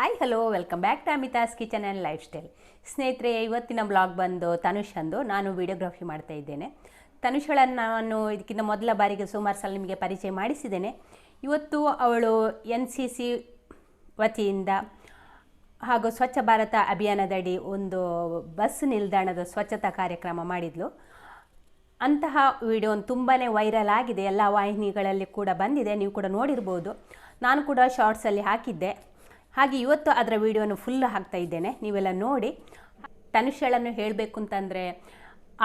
Hi hello welcome back to Amitha's Kitchen and Lifestyle. ಸ್ನೇಹಿತರೆ, ಇವತ್ತಿನ blog ಬಂದು ತನುಷಂದು. ನಾನು ವಿಡಿಯೋಗ್ರಫಿ ಮಾಡ್ತಾ ಇದ್ದೇನೆ. ತನುಷಳನ್ನು ನಾನು ಇದಕ್ಕಿಂತ ಮೊದಲ ಬಾರಿಗೆ ಸುಮಾರು ಸಲ ನಿಮಗೆ ಪರಿಚಯ ಮಾಡಿಸಿದ್ದೇನೆ. ಇವತ್ತು ಅವಳು NCC ವತಿಯಿಂದ ಹಾಗೂ ಸ್ವಚ್ಛ ಭಾರತ ಅಭಿಯಾನದಡಿ ಒಂದು ಬಸ್ ನಿಲ್ದಾಣದ ಸ್ವಚ್ಛತಾ ಕಾರ್ಯಕ್ರಮ ಮಾಡಿದ್ಲು. ಅಂತಹ ವಿಡಿಯೋ ತುಂಬಾ ವೈರಲ್ ಆಗಿದೆ, ಎಲ್ಲ ವಾಹಿನಿಗಳಲ್ಲಿ ಕೂಡ ಬಂದಿದೆ, ನೀವು ಕೂಡ ನೋಡಿರ್ಬೋದು. ನಾನು ಕೂಡ ಶಾರ್ಟ್ಸಲ್ಲಿ ಹಾಕಿದ್ದೆ. ಹಾಗೆ ಇವತ್ತು ಅದರ ವಿಡಿಯೋನು ಫುಲ್ ಹಾಕ್ತಾ ಇದ್ದೇನೆ, ನೀವೆಲ್ಲ ನೋಡಿ. ತನುಷಳನ್ನು ಹೇಳಬೇಕು ಅಂತಂದರೆ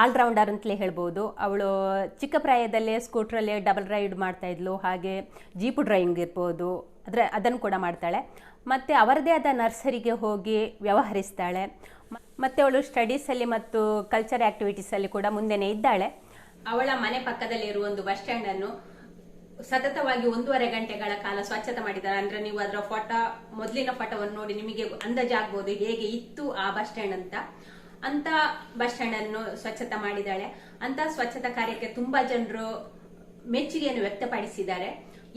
ಆಲ್ರೌಂಡರ್ ಅಂತಲೇ ಹೇಳ್ಬೋದು. ಅವಳು ಚಿಕ್ಕ ಪ್ರಾಯದಲ್ಲೇ ಸ್ಕೂಟ್ರಲ್ಲೇ ಡಬಲ್ ರೈಡ್ ಮಾಡ್ತಾಯಿದ್ಲು, ಹಾಗೆ ಜೀಪು ಡ್ರೈವಿಂಗ್ ಇರ್ಬೋದು, ಅದನ್ನು ಕೂಡ ಮಾಡ್ತಾಳೆ. ಮತ್ತು ಅವರದೇ ಆದ ನರ್ಸರಿಗೆ ಹೋಗಿ ವ್ಯವಹರಿಸ್ತಾಳೆ. ಮತ್ತು ಅವಳು ಸ್ಟಡೀಸಲ್ಲಿ ಮತ್ತು ಕಲ್ಚರ್ ಆ್ಯಕ್ಟಿವಿಟೀಸಲ್ಲಿ ಕೂಡ ಮುಂದೆನೇ ಇದ್ದಾಳೆ. ಅವಳ ಮನೆ ಪಕ್ಕದಲ್ಲಿರುವ ಒಂದು ಬಸ್ ಸ್ಟ್ಯಾಂಡನ್ನು ಸತತವಾಗಿ 1.5 ಗಂಟೆಗಳ ಕಾಲ ಸ್ವಚ್ಛತೆ ಮಾಡಿದ್ದಾರೆ. ಅಂದ್ರೆ ನೀವು ಅದರ ಮೊದಲಿನ ಫೋಟೋವನ್ನು ನೋಡಿ ನಿಮಗೆ ಅಂದಾಜಾಗ್ಬೋದು ಹೇಗೆ ಇತ್ತು ಆ ಬಸ್ ಸ್ಟ್ಯಾಂಡ್ ಅಂತ ಬಸ್ ಸ್ಟ್ಯಾಂಡ್ ಅನ್ನು ಸ್ವಚ್ಛತೆ ಮಾಡಿದ್ದಾಳೆ. ಅಂತ ಸ್ವಚ್ಛತಾ ಕಾರ್ಯಕ್ಕೆ ತುಂಬಾ ಜನರು ಮೆಚ್ಚುಗೆಯನ್ನು ವ್ಯಕ್ತಪಡಿಸಿದ್ದಾರೆ.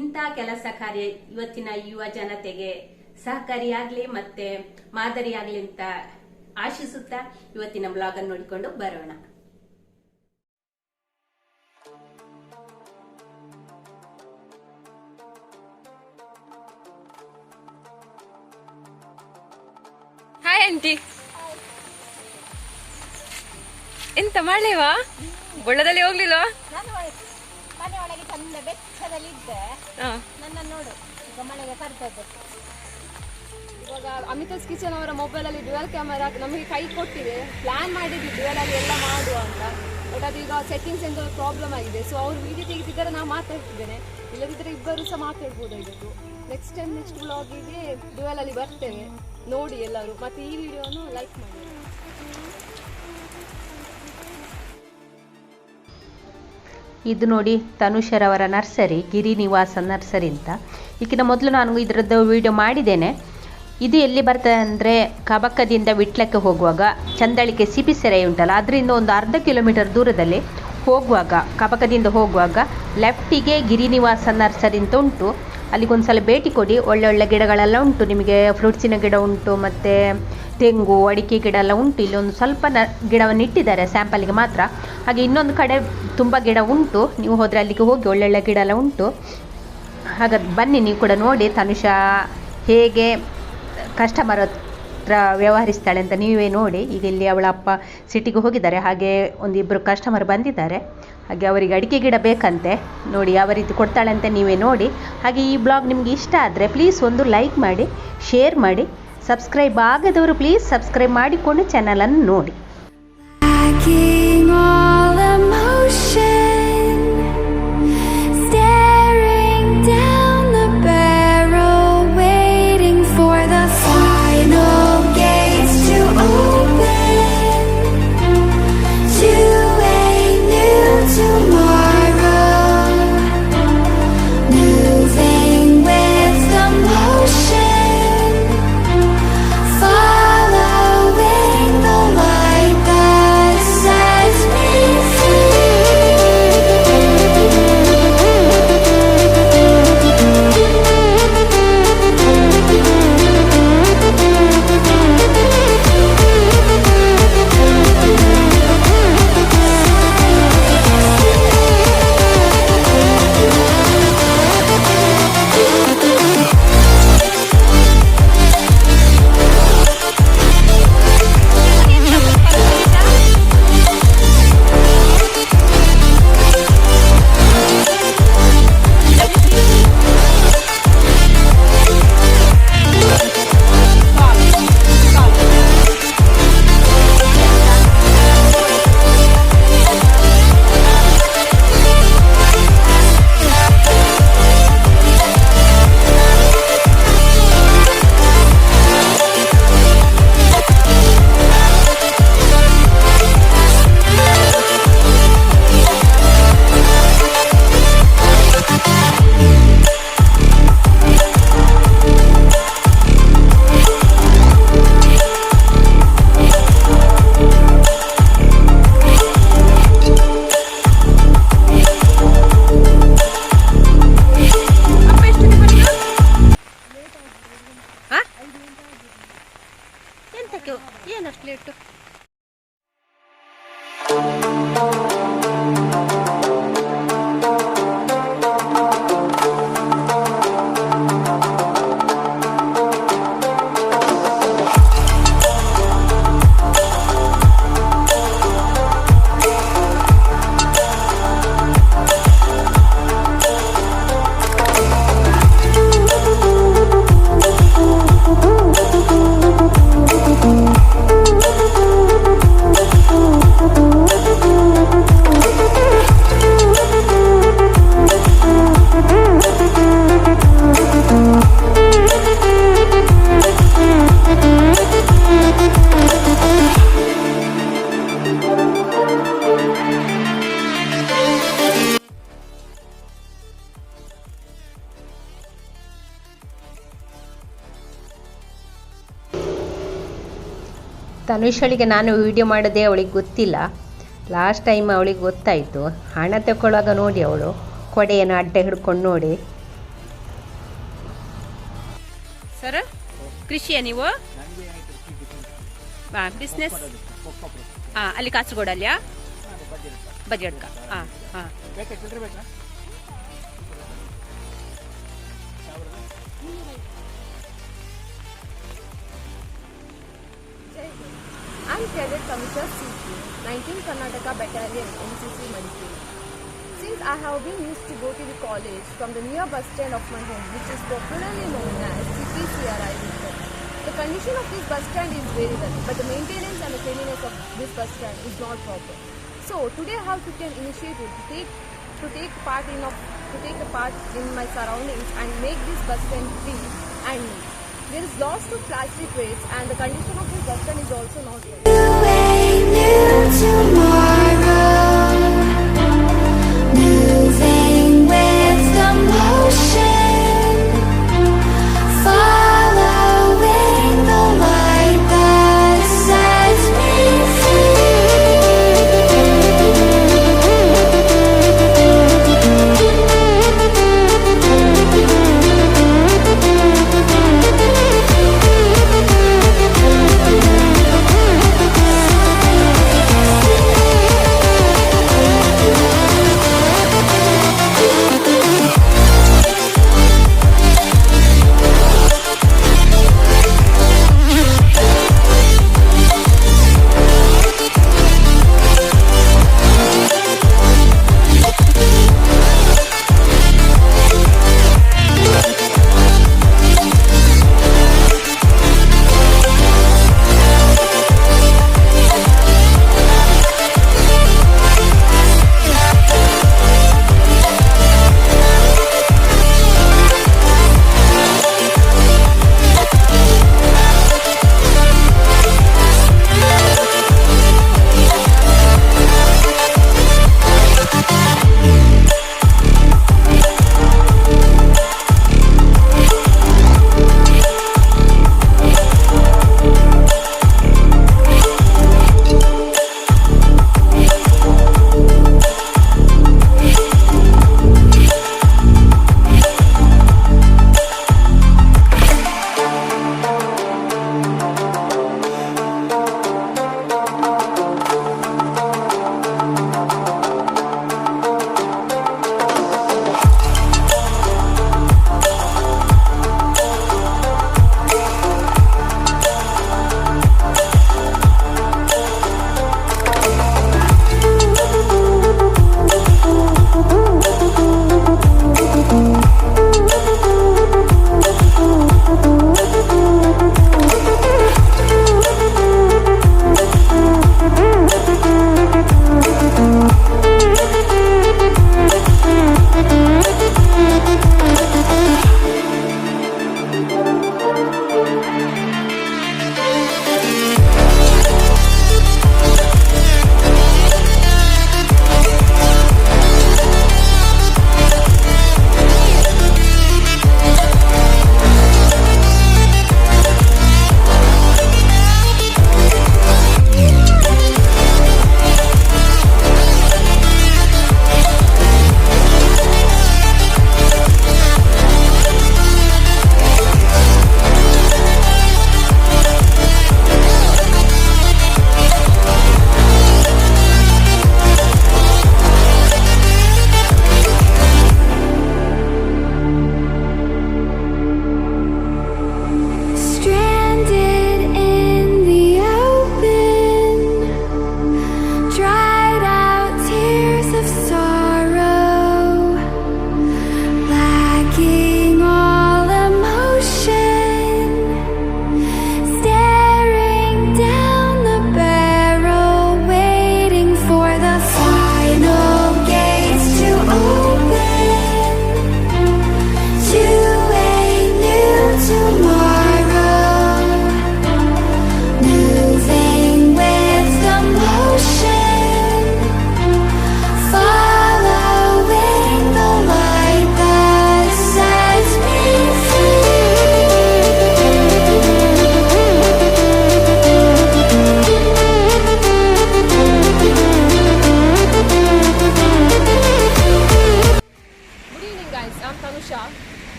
ಇಂಥ ಕೆಲಸ ಕಾರ್ಯ ಇವತ್ತಿನ ಯುವ ಜನತೆಗೆ ಸಹಕಾರಿಯಾಗ್ಲಿ ಮತ್ತೆ ಮಾದರಿಯಾಗ್ಲಿ ಅಂತ ಆಶಿಸುತ್ತಾ ಇವತ್ತಿನ ಬ್ಲಾಗ್ ಅನ್ನು ನೋಡಿಕೊಂಡು ಬರೋಣ. ಹಾಯ್ ಆಂಟಿ, ಎಂತ ಮಳೆವಾ? ಬೊಳ್ಳದಲ್ಲಿ ಹೋಗ್ಲಿಲ್ವಾ? ನಾನು ಮನೆ ಒಳಗೆ ಚಂದ ಬೆಚ್ಚದಲ್ಲಿ ಇದ್ದೆ. ನನ್ನ ನೋಡು ಈಗ ಮಳೆಗೆ ಕರ್ತದ್ದು. ಇವಾಗ ಅಮಿತಾಸ್ ಕಿಚನ್ ಅವರ ಮೊಬೈಲ್ ಅಲ್ಲಿ ಡ್ಯುಯಲ್ ಕ್ಯಾಮರಾ ನಮಗೆ ಕೈ ಕೊಟ್ಟಿದೆ. ಪ್ಲಾನ್ ಮಾಡಿದ್ವಿ ಡ್ಯುಯಲ್ ಅಲ್ಲಿ ಎಲ್ಲ ಮಾಡುವ ಅಂತ, ಬಟ್ ಅದೀಗ ಸೆಟ್ಟಿಂಗ್ಸ್ ಎಂತ ಪ್ರಾಬ್ಲಮ್ ಆಗಿದೆ. ಸೊ ಅವ್ರು ವಿಡಿಯೋ ತೆಗೆದಿದ್ದಾರೆ, ನಾನು ಮಾತಾಡ್ತಿದ್ದೇನೆ. ಇಲ್ಲದಿದ್ದರೆ ಇಬ್ಬರು ಸಹ ಮಾತಾಡ್ಬೋದಾಗಿತ್ತು. ನೆಕ್ಸ್ಟ್ ವ್ಲಾಗಿಗೆ ಡ್ಯುಯಲ್ ಅಲ್ಲಿ ಬರ್ತೇವೆ, ನೋಡಿ ಎಲ್ಲರೂ. ಮತ್ತೆ ಈ ವಿಡಿಯೋನು ಲೈಕ್ ಮಾಡಿ. ಇದು ನೋಡಿ ತನುಷರವರ ನರ್ಸರಿ, ಗಿರಿ ನಿವಾಸ ನರ್ಸರಿ ಅಂತ. ಈಗಿನ ಮೊದಲು ನಾನು ಇದರದ್ದು ವಿಡಿಯೋ ಮಾಡಿದ್ದೇನೆ. ಇದು ಎಲ್ಲಿ ಬರ್ತದೆ ಅಂದರೆ ಕಬಕ್ಕದಿಂದ ವಿಟ್ಲಕ್ಕೆ ಹೋಗುವಾಗ ಚಂದಳಿಕೆ ಸಿಪಿಸೆರೆ ಉಂಟಲ್ಲ, ಅದರಿಂದ ಒಂದು ಅರ್ಧ ಕಿಲೋಮೀಟರ್ ದೂರದಲ್ಲಿ ಹೋಗುವಾಗ, ಕಬಕದಿಂದ ಹೋಗುವಾಗ ಲೆಫ್ಟಿಗೆ ಗಿರಿ ನಿವಾಸ ನರ್ಸರಿ ಅಂತ ಉಂಟು. ಅಲ್ಲಿಗೊಂದ್ಸಲ ಭೇಟಿ ಕೊಡಿ. ಒಳ್ಳೊಳ್ಳೆ ಗಿಡಗಳೆಲ್ಲ ಉಂಟು, ನಿಮಗೆ ಫ್ರೂಟ್ಸಿನ ಗಿಡ ಉಂಟು, ಮತ್ತು ತೆಂಗು ಅಡಿಕೆ ಗಿಡ ಎಲ್ಲ ಉಂಟು. ಇಲ್ಲಿ ಒಂದು ಸ್ವಲ್ಪ ಗಿಡವನ್ನು ಇಟ್ಟಿದ್ದಾರೆ ಸ್ಯಾಂಪಲ್ಗೆ ಮಾತ್ರ. ಹಾಗೆ ಇನ್ನೊಂದು ಕಡೆ ತುಂಬ ಗಿಡ ಉಂಟು, ನೀವು ಹೋದರೆ ಅಲ್ಲಿಗೆ ಹೋಗಿ, ಒಳ್ಳೊಳ್ಳೆ ಗಿಡ ಎಲ್ಲ ಉಂಟು. ಹಾಗಾದ್ರೆ ಬನ್ನಿ, ನೀವು ಕೂಡ ನೋಡಿ ತನುಷಾ ಹೇಗೆ ಕಸ್ಟಮರ್ ಹತ್ರ ವ್ಯವಹರಿಸ್ತಾಳೆ ಅಂತ ನೀವೇ ನೋಡಿ. ಈಗ ಇಲ್ಲಿ ಅವಳ ಅಪ್ಪ ಸಿಟಿಗೆ ಹೋಗಿದ್ದಾರೆ, ಹಾಗೆ ಒಂದಿಬ್ಬರು ಕಸ್ಟಮರ್ ಬಂದಿದ್ದಾರೆ. ಹಾಗೆ ಅವರಿಗೆ ಅಡಿಕೆ ಗಿಡ ಬೇಕಂತೆ, ನೋಡಿ ಯಾವ ರೀತಿ ಕೊಡ್ತಾಳೆ ಅಂತ ನೀವೇ ನೋಡಿ. ಹಾಗೆ ಈ ಬ್ಲಾಗ್ ನಿಮಗೆ ಇಷ್ಟ ಆದರೆ ಪ್ಲೀಸ್ ಒಂದು ಲೈಕ್ ಮಾಡಿ, ಶೇರ್ ಮಾಡಿ. ಸಬ್ಸ್ಕ್ರೈಬ್ ಆಗದವರು ಪ್ಲೀಸ್ ಸಬ್ಸ್ಕ್ರೈಬ್ ಮಾಡಿಕೊಂಡು ಚಾನಲನ್ನು ನೋಡಿ. Following the light that sets me ಅದಕ್ಕೆ ಏನಷ್ಟು ಲೇಟು? ತನುಷಳಿಗೆ ನಾನು ವಿಡಿಯೋ ಮಾಡೋದೇ ಅವಳಿಗೆ ಗೊತ್ತಿಲ್ಲ. ಲಾಸ್ಟ್ ಟೈಮ್ ಅವಳಿಗೆ ಗೊತ್ತಾಯಿತು. ಹಣ ತಗೊಳ್ಳುವಾಗ ನೋಡಿ ಅವಳು ಕೊಡೆಯನ್ನು ಅಡ್ಡ ಹಿಡ್ಕೊಂಡು ನೋಡಿ. ಸರ್ ಕೃಷಿಯ ನೀವು ಬಿಸ್ನೆಸ್ ಅಲ್ಲಿ ಕಾಸರಗೋಡಲ್ಲಿಯಾ? ಬಜೆಟ್ಕ ಹಾಂ ಹಾಂ. I'm Cadet Amitha CP, 19 Karnataka Battalion, NCC Manipur. Since I have been used to go to the college from the near bus stand of my home, which is popularly known as CPCRI. The condition of this bus stand is very well, but the maintenance and the cleanliness of this bus stand is not proper. So today I have taken initiative to take a part in my surroundings and make this bus stand clean and neat. There is lots of plastic waste and the condition of this bus stand is also not Moving with the motion, following the light that sets me free.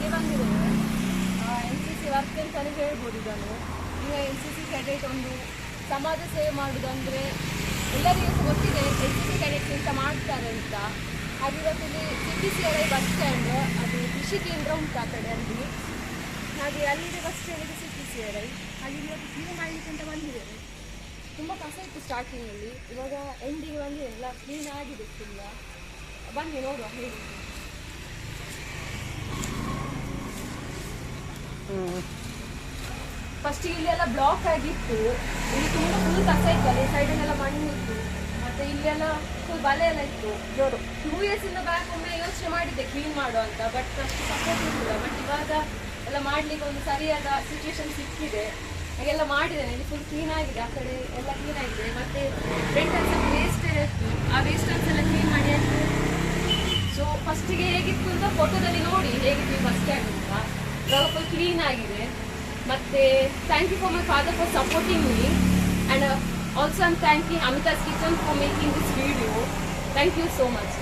ಇಲ್ಲಿ ಬಂದಿದ್ದೇವೆ NCC work ಅಂತಲೇ ಹೇಳ್ಬೋದು ಇದನ್ನು. ಈಗ NCC cadet ಒಂದು ಸಮಾಜ ಸೇವೆ ಮಾಡೋದು ಅಂದರೆ ಎಲ್ಲರಿಗೂ ಗೊತ್ತಿದೆ NCC ಕ್ಯಾಡೆಟ್ಸ್ ಅಂತ ಮಾಡ್ತಾರೆ ಅಂತ. ಹಾಗೆ ಇವತ್ತಿಲ್ಲಿ CPCRI ಬಸ್ ಸ್ಟ್ಯಾಂಡ್, ಅದು ಕೃಷಿ ಕೇಂದ್ರ ಉಂಟು ಆ ಕಡೆ ಅಲ್ಲಿ, ಹಾಗೆ ಅಲ್ಲಿದೆ ಬಸ್ ಸ್ಟ್ಯಾಂಡಿಗೆ CPCRI. ಹಾಗೆ ಇವತ್ತು ಕ್ಲೀನ್ ಮಾಡಲಿಕ್ಕೆ ಅಂತ ಬಂದಿದ್ದೇವೆ. ತುಂಬ ಕಸ ಇತ್ತು ಸ್ಟಾರ್ಟಿಂಗಲ್ಲಿ, ಇವಾಗ ಎಂಡಿಗೆ ಬಂದಿದೆ, ಎಲ್ಲ ಕ್ಲೀನ್ ಆಗಿದೆ ಫುಲ್ಲ. ಬನ್ನಿ ನೋಡುವ ಹೇಳಿ. ಫಸ್ಟ್ ಇಲ್ಲೆಲ್ಲ ಬ್ಲಾಕ್ ಆಗಿತ್ತು, ಇಲ್ಲಿ ತುಂಬ ಫುಲ್ ಕಸ ಇತ್ತು, ಅಲ್ಲಿ ಸೈಡಲ್ಲೆಲ್ಲ ಮಣ್ಣು ಇತ್ತು, ಮತ್ತೆ ಇಲ್ಲೆಲ್ಲ ಫುಲ್ ಬಲೆ ಎಲ್ಲ ಇತ್ತು. ಜೋರು 2 years ಇಂದ ಬ್ಯಾಕ್ ಒಮ್ಮೆ ಯೋಚನೆ ಮಾಡಿದ್ದೆ ಕ್ಲೀನ್ ಮಾಡುವ ಅಂತ, ಬಟ್ ಅಷ್ಟು ಸಪೋರ್ಟ್ ಇರಲಿಲ್ಲ. ಬಟ್ ಇವಾಗ ಎಲ್ಲ ಮಾಡಲಿಕ್ಕೆ ಒಂದು ಸರಿಯಾದ ಸಿಚುವೇಶನ್ ಸಿಕ್ಕಿದೆ, ಹಾಗೆಲ್ಲ ಮಾಡಿದ್ದೇನೆ. ಇಲ್ಲಿ ಫುಲ್ ಕ್ಲೀನ್ ಆಗಿದೆ, ಆ ಕಡೆ ಎಲ್ಲ ಕ್ಲೀನ್ ಆಗಿದೆ. ಮತ್ತೆ ಫ್ರಂಟಲ್ಲಿ ಸ್ವಲ್ಪ ವೇಸ್ಟ್ ಇತ್ತು, ಆ ವೇಸ್ಟನ್ಸ್ ಎಲ್ಲ ಕ್ಲೀನ್ ಮಾಡಿ ಆಯಿತು. ಸೊ ಫಸ್ಟಿಗೆ ಹೇಗಿತ್ತು ಅಂತ ಫೋಟೋದಲ್ಲಿ ನೋಡಿ ಹೇಗಿತ್ತು ಬಸ್ ಸ್ಟ್ಯಾಂಡ್ ಅಂತ. ಇವಾಗ ಫುಲ್ ಕ್ಲೀನ್ ಆಗಿದೆ. ಮತ್ತೆ thank you for my father for supporting me, and also I am thanking Amitha's Kitchen for making this video. Thank you so much.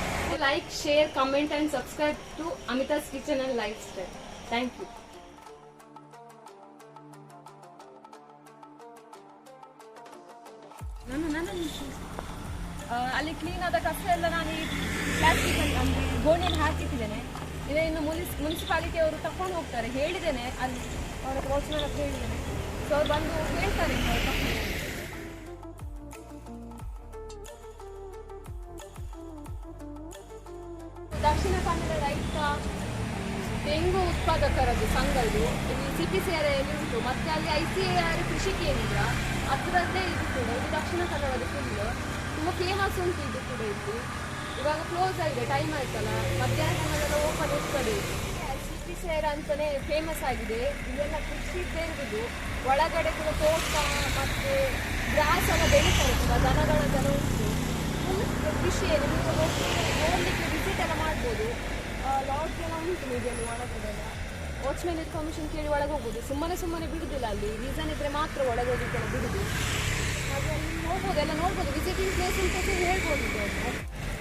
Like, share, comment and subscribe to Amitha's Kitchen and Lifestyle. Thank you. ಅಲ್ಲಿ clean ಆದ ಕಸ ಎಲ್ಲ ನಾನು ಈ plastic ಅಂದರೆ ಗೋಣಿಯಲ್ಲಿ ಹಾಕಿಟ್ಟಿದ್ದೇನೆ. ಇನ್ನು municipality ಅವರು ತಗೊಂಡು ಹೋಗ್ತಾರೆ, ಹೇಳಿದ್ದೇನೆ ಅಲ್ಲಿ ಅವರ ವಾಚ್ಮ್ಯಾನ್ ಹತ್ರ ಹೇಳಿದ್ದೇನೆ. ಸೊ ಅವ್ರು ಬಂದು ಹೇಳ್ತಾರೆ ದಕ್ಷಿಣ ಕನ್ನಡ ರೈತ ತೆಂಗು ಉತ್ಪಾದಕರದ್ದು ಸಂಘದ್ದು ಇಲ್ಲಿ CPCRI ಉಂಟು, ಮತ್ತೆ ಅಲ್ಲಿ ICAR ಕೃಷಿ ಕೇಂದ್ರ ಅದರದ್ದೇ ಇದು ಕೂಡ. ಇದು ದಕ್ಷಿಣ ಕನ್ನಡದ ಫುಲ್ ತುಂಬ ಫೇಮಸ್ ಉಂಟು ಇದು ಕೂಡ. ಇಲ್ಲಿ ಇವಾಗ ಕ್ಲೋಸ್ ಆಗಿದೆ, ಟೈಮ್ ಆಯ್ತಲ್ಲ, ಮಧ್ಯಾಹ್ನ ಸಮಯದಲ್ಲ ಓಪನ್ ಇರ್ತದೆ. CPCRI ಅಂತಲೇ ಫೇಮಸ್ ಆಗಿದೆ. ಇಲ್ಲೆಲ್ಲ ಕೃಷಿ ಇರುವುದು, ಒಳಗಡೆ ಕೂಡ ತೋಟ ಮತ್ತು ಗ್ರಾಸ್ ಎಲ್ಲ ಬೆಳೀತಾರೆ ಕೂಡ, ದನಗಳದೆಲ್ಲ ಉಂಟು. ಫುಲ್ ಕೃಷಿಯಲ್ಲಿ ನೀವು ನೋಡಲಿಕ್ಕೆ ವಿಸಿಟ್ ಎಲ್ಲ ಮಾಡ್ಬೋದು. ಲಾಡ್ಜ್ ಎಲ್ಲ ಉಂಟು ಮೀಡಿಯಲ್ಲಿ ಒಳಗಡೆ ಎಲ್ಲ. ವಾಚ್ಮ್ಯಾನ್ ಇನ್ಫಾರ್ಮೇಷನ್ ಕೇಳಿ ಒಳಗೆ ಹೋಗ್ಬೋದು. ಸುಮ್ಮನೆ ಬಿಡುದಿಲ್ಲ, ಅಲ್ಲಿ ರೀಸನ್ ಇದ್ದರೆ ಮಾತ್ರ ಒಳಗೆ ಹೋಗ್ಲಿಕ್ಕೆಲ್ಲ ಬಿಡುದು. ಹಾಗೆ ಅಲ್ಲಿ ಹೋಗ್ಬೋದು, ಎಲ್ಲ ನೋಡ್ಬೋದು, ವಿಸಿಟಿಂಗ್ ಪ್ಲೇಸ್ ಅಂತ ಹೇಳ್ಬೋದು.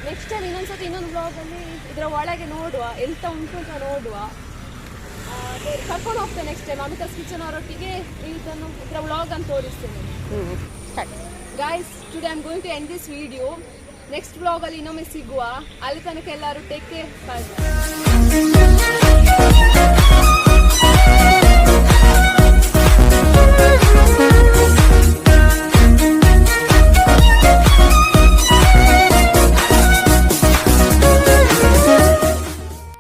ನೆಕ್ಸ್ಟ್ ಟೈಮ್ ಇನ್ನೊಂದ್ಸತಿ ಇನ್ನೊಂದು ಬ್ಲಾಗಲ್ಲಿ ಇದರ ಒಳಗೆ ನೋಡುವ, ಎಂತ ಉಂಟು ಅಂತ ನೋಡುವ. ಕರ್ಕೊಂಡು ಹೋಗ್ತೇನೆ ನೆಕ್ಸ್ಟ್ ಟೈಮ್ Amitha's Kitchen ಅವರೊಟ್ಟಿಗೆ ಇದನ್ನು ಇದರ ವ್ಲಾಗ್ ಅಂತ ತೋರಿಸ್ತೇನೆ. Guys, today I am going to end this video. Next ಬ್ಲಾಗಲ್ಲಿ ಇನ್ನೊಮ್ಮೆ ಸಿಗುವ. ಅಲ್ಲಿ ತನಕ ಎಲ್ಲರೂ ಟೇಕ್ ಕೇರ್. ಬಾಯ್.